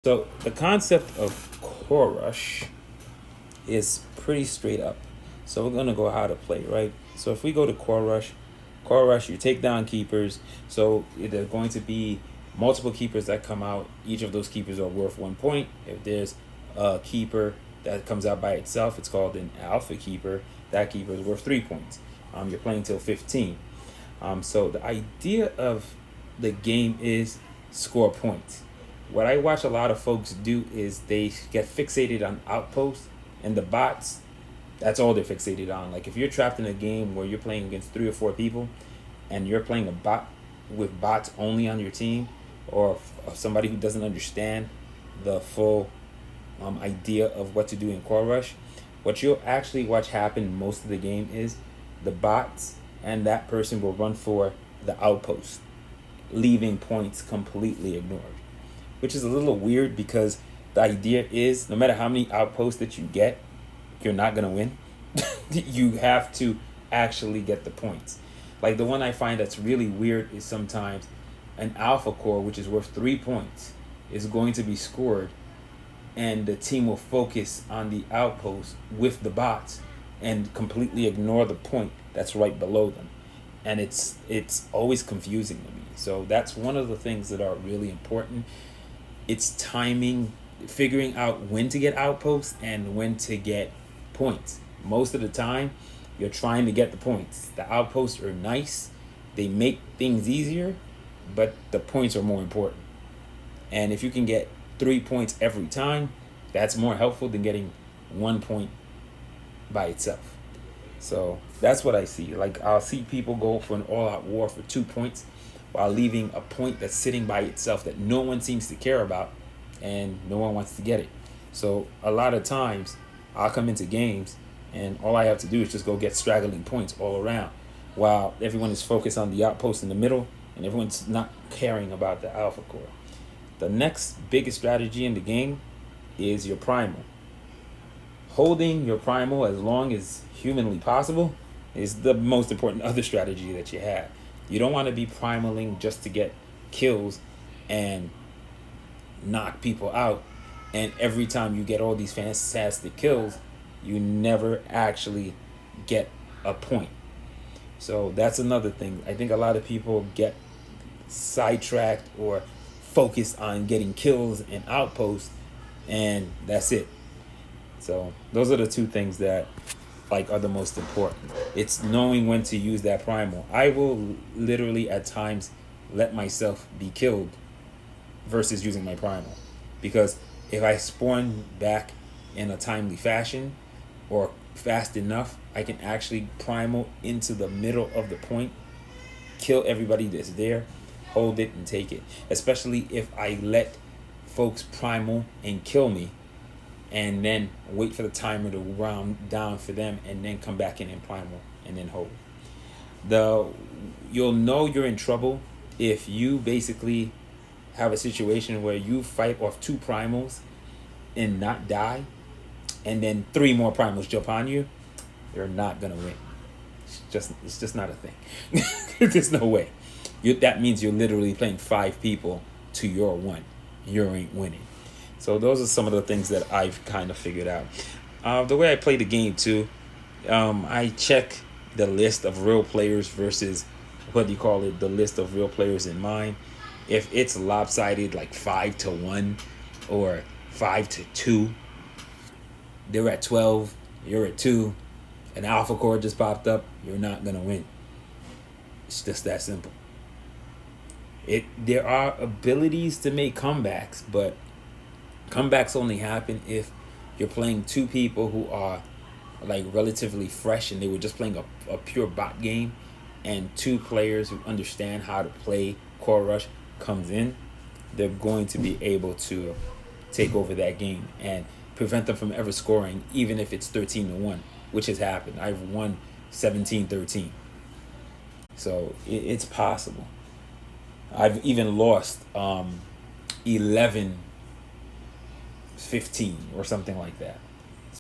So the concept of core rush is pretty straight up. So we're gonna go how to play, right? So if we go to core rush, you take down keepers. So there's going to be multiple keepers that come out. Each of those keepers are worth 1 point. If there's a keeper that comes out by itself, it's called an alpha keeper. That keeper is worth 3 points. You're playing till 15. So the idea of the game is score points. What I watch a lot of folks do is they get fixated on outposts and the bots. That's all they're fixated on. Like if you're trapped in a game where you're playing against 3 or 4 people and you're playing a bot with bots only on your team, or somebody who doesn't understand the full idea of what to do in core rush, what you'll actually watch happen most of the game is the bots and that person will run for the outpost, leaving points completely ignored, which is a little weird because the idea is no matter how many outposts that you get, you're not going to win. You have to actually get the points. Like the one I find that's really weird is sometimes an alpha core, which is worth 3 points, is going to be scored and the team will focus on the outpost with the bots and completely ignore the point that's right below them. And it's always confusing to me. So that's one of the things that are really important. It's timing, figuring out when to get outposts and when to get points. Most of the time, you're trying to get the points. The outposts are nice. They make things easier, but the points are more important. And if you can get 3 points every time, that's more helpful than getting 1 point by itself. So that's what I see. Like I'll see people go for an all-out war for 2 points while leaving a point that's sitting by itself that no one seems to care about and no one wants to get it. So a lot of times I'll come into games and all I have to do is just go get straggling points all around while everyone is focused on the outpost in the middle and everyone's not caring about the alpha core. The next biggest strategy in the game is your primal. Holding your primal as long as humanly possible is the most important other strategy that you have. You don't want to be primaling just to get kills and knock people out, and every time you get all these fantastic kills, you never actually get a point. So that's another thing. I think a lot of people get sidetracked or focused on getting kills and outposts, and that's it. So those are the two things that are the most important. It's knowing when to use that primal. I will literally at times let myself be killed versus using my primal, because if I spawn back in a timely fashion or fast enough, I can actually primal into the middle of the point, kill everybody that's there, hold it and take it. Especially if I let folks primal and kill me and then wait for the timer to round down for them and then come back in and primal and then hold. You'll know you're in trouble if you basically have a situation where you fight off 2 primals and not die, and then 3 more primals jump on you. You're not gonna win. It's just not a thing. There's no way. That means you're literally playing 5 people to your 1. You ain't winning. So those are some of the things that I've kind of figured out. The way I play the game too, I check the list of real players versus the list of real players in mine. If it's lopsided, like 5-1 or 5-2, they're at 12, you're at 2, an alpha core just popped up, you're not gonna win. It's just that simple. There are abilities to make comebacks, but comebacks only happen if you're playing 2 people who are like relatively fresh and they were just playing a pure bot game, and 2 players who understand how to play core rush comes in. They're going to be able to take over that game and prevent them from ever scoring, even if it's 13-1, which has happened. I've won 17-13. So it's possible. I've even lost 11-15 or something like that.